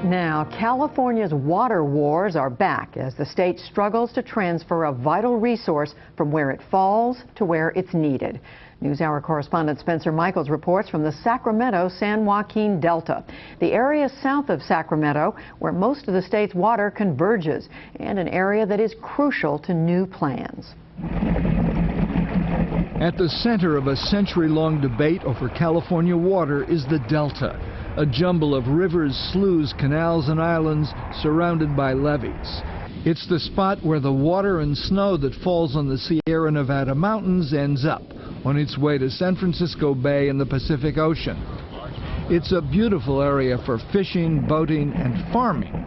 Now, California's water wars are back as the state struggles to transfer a vital resource from where it falls to where it's needed. NewsHour correspondent Spencer Michaels reports from the Sacramento-San Joaquin Delta, the area south of Sacramento where most of the state's water converges, and an area that is crucial to new plans. At the center of a century-long debate over California water is the Delta, a jumble of rivers, sloughs, canals, and islands surrounded by levees. It's the spot where the water and snow that falls on the Sierra Nevada mountains ends up on its way to San Francisco Bay and the Pacific Ocean. It's a beautiful area for fishing, boating, and farming.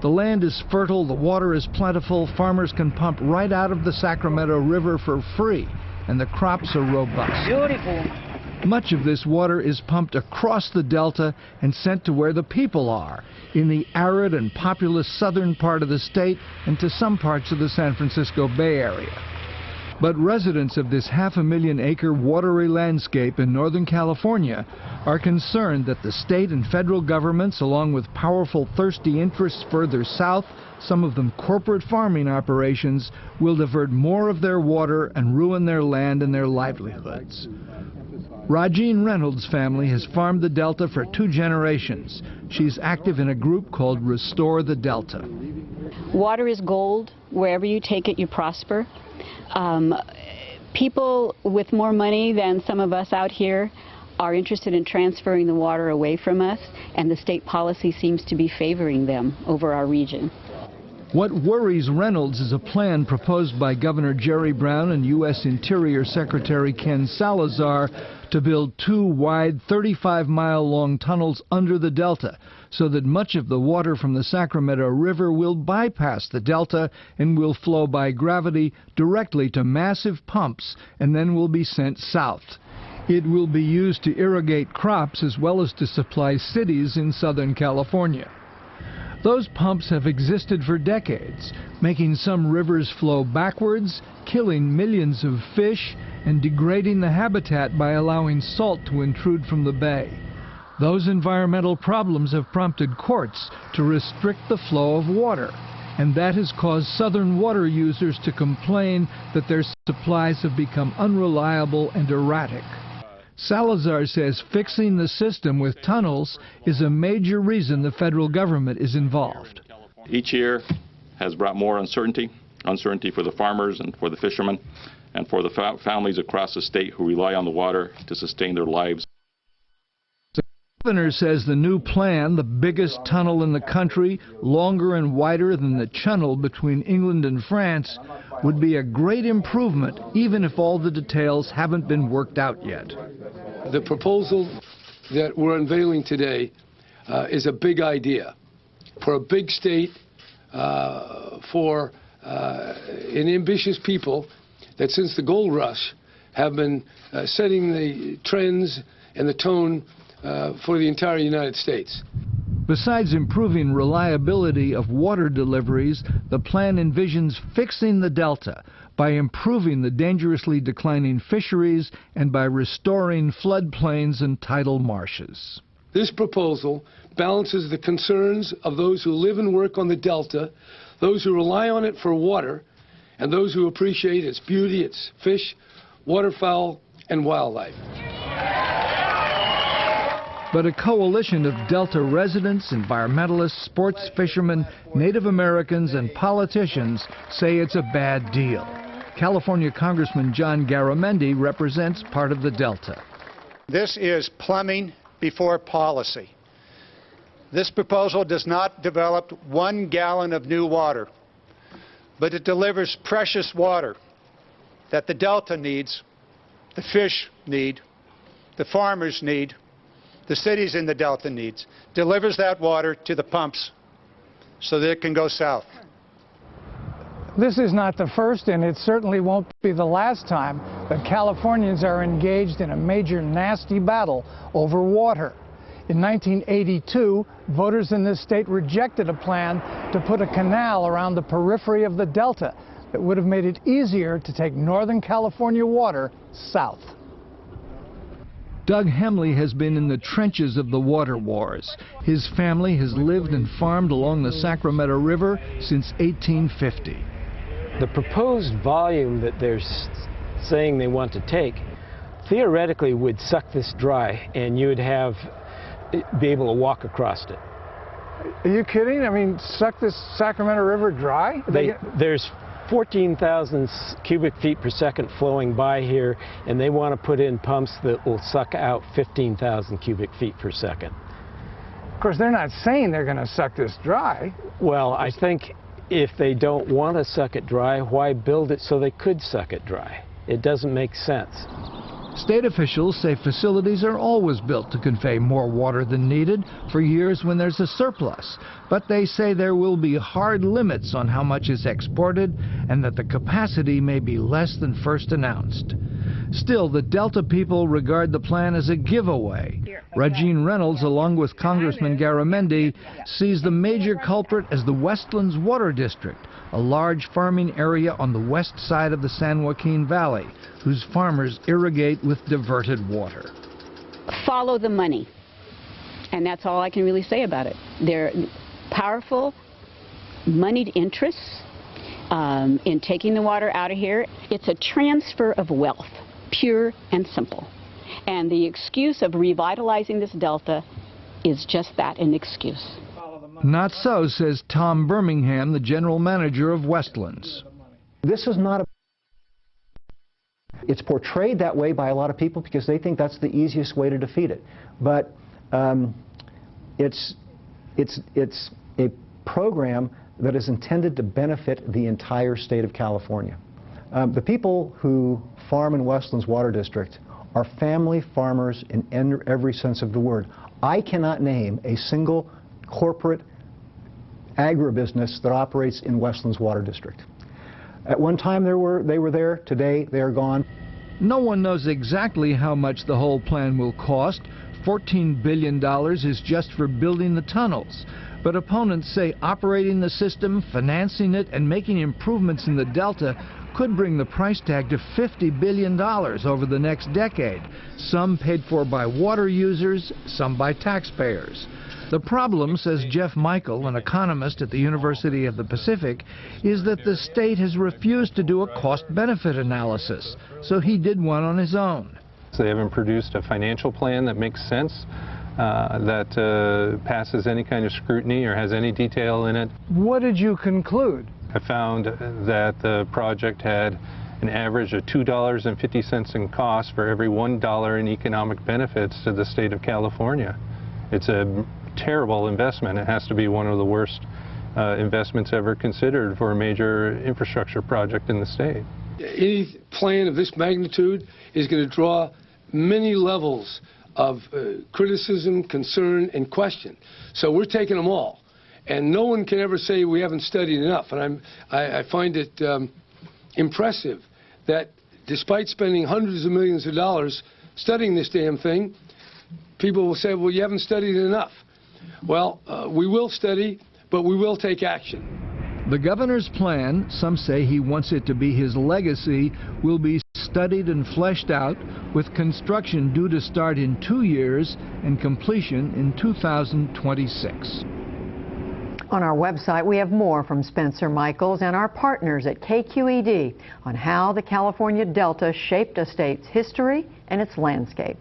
The land is fertile, the water is plentiful, farmers can pump right out of the Sacramento River for free, and the crops are robust. Beautiful. Much of this water is pumped across the Delta and sent to where the people are, in the arid and populous southern part of the state and to some parts of the San Francisco Bay Area. But residents of this 500,000-acre watery landscape in Northern California are concerned that the state and federal governments, along with powerful, thirsty interests further south, some of them corporate farming operations, will divert more of their water and ruin their land and their livelihoods. Rajeen Reynolds' family has farmed the Delta for 2 generations. She's active in a group called Restore the Delta. Water is gold. Wherever you take it, you prosper. People with more money than some of us out here are interested in transferring the water away from us, and the state policy seems to be favoring them over our region. What worries Reynolds is a plan proposed by Governor Jerry Brown and U.S. Interior Secretary Ken Salazar to build 2 wide, 35-mile-long tunnels under the Delta so that much of the water from the Sacramento River will bypass the Delta and will flow by gravity directly to massive pumps and then will be sent south. It will be used to irrigate crops as well as to supply cities in Southern California. Those pumps have existed for decades, making some rivers flow backwards, killing millions of fish, and degrading the habitat by allowing salt to intrude from the bay. Those environmental problems have prompted courts to restrict the flow of water, and that has caused southern water users to complain that their supplies have become unreliable and erratic. Salazar says fixing the system with tunnels is a major reason the federal government is involved. Each year has brought more uncertainty for the farmers and for the fishermen and for the families across the state who rely on the water to sustain their lives. The governor says the new plan, the biggest tunnel in the country, longer and wider than the channel between England and France, would be a great improvement even if all the details haven't been worked out yet. The proposal that we're unveiling today is a big idea for a big state, for an ambitious people that since the gold rush have been setting the trends and the tone for the entire United States. Besides improving reliability of water deliveries, the plan envisions fixing the Delta by improving the dangerously declining fisheries and by restoring floodplains and tidal marshes. This proposal balances the concerns of those who live and work on the Delta, those who rely on it for water, and those who appreciate its beauty, its fish, waterfowl, and wildlife. But a coalition of Delta residents, environmentalists, sports fishermen, Native Americans, and politicians say it's a bad deal. California Congressman Garamendi represents part of the Delta. This is plumbing before policy. This proposal does not develop 1 gallon of new water, but it delivers precious water that the Delta needs, the fish need, the farmers need, the cities in the Delta needs, delivers that water to the pumps so that it can go south. This is not the first, and it certainly won't be the last time that Californians are engaged in a major nasty battle over water. In 1982, voters in this state rejected a plan to put a canal around the periphery of the Delta that would have made it easier to take Northern California water south. Doug Hemley has been in the trenches of the water wars. His family has lived and farmed along the Sacramento River since 1850. The proposed volume that they're saying they want to take theoretically would suck this dry, and you would be able to walk across it. Are you kidding? I mean, suck this Sacramento River dry? There's 14,000 cubic feet per second flowing by here, and they want to put in pumps that will suck out 15,000 cubic feet per second. Of course, they're not saying they're going to suck this dry. Well, I think if they don't want to suck it dry, why build it so they could suck it dry? It doesn't make sense. State officials say facilities are always built to convey more water than needed for years when there's a surplus. But they say there will be hard limits on how much is exported and that the capacity may be less than first announced. Still, the Delta people regard the plan as a giveaway. Regine Reynolds, along with Congressman Garamendi, sees the major culprit as the Westlands Water District, a large farming area on the west side of the San Joaquin Valley, whose farmers irrigate with diverted water. Follow the money. And that's all I can really say about it. They're powerful, moneyed interests in taking the water out of here. It's a transfer of wealth, pure and simple. And the excuse of revitalizing this delta is just that, an excuse. Not so, says Tom Birmingham, the general manager of Westlands. This is not a... It's portrayed that way by a lot of people because they think that's the easiest way to defeat it. But it's a program that is intended to benefit the entire state of California. The people who farm in Westlands Water District are family farmers in every sense of the word. I cannot name a single corporate agribusiness that operates in Westlands Water District. At one time they were there, today they are gone. No one knows exactly how much the whole plan will cost. $14 billion is just for building the tunnels. But opponents say operating the system, financing it, and making improvements in the Delta could bring the price tag to $50 billion over the next decade, some paid for by water users, some by taxpayers. The problem, says Jeff Michael, an economist at the University of the Pacific, is that the state has refused to do a cost-benefit analysis, so he did one on his own. They haven't produced a financial plan that makes sense, that passes any kind of scrutiny or has any detail in it. What did you conclude? I found that the project had an average of $2.50 in cost for every $1 in economic benefits to the state of California. It's a terrible investment. It has to be one of the worst investments ever considered for a major infrastructure project in the state. Any plan of this magnitude is going to draw many levels of criticism, concern, and question. So we're taking them all. And no one can ever say we haven't studied enough. And I find it impressive that despite spending hundreds of millions of dollars studying this damn thing, people will say, well, you haven't studied enough. Well, we will study, but we will take action. The governor's plan, some say he wants it to be his legacy, will be studied and fleshed out, with construction due to start in 2 years and completion in 2026. On our website, we have more from Spencer Michaels and our partners at KQED on how the California Delta shaped a state's history and its landscape.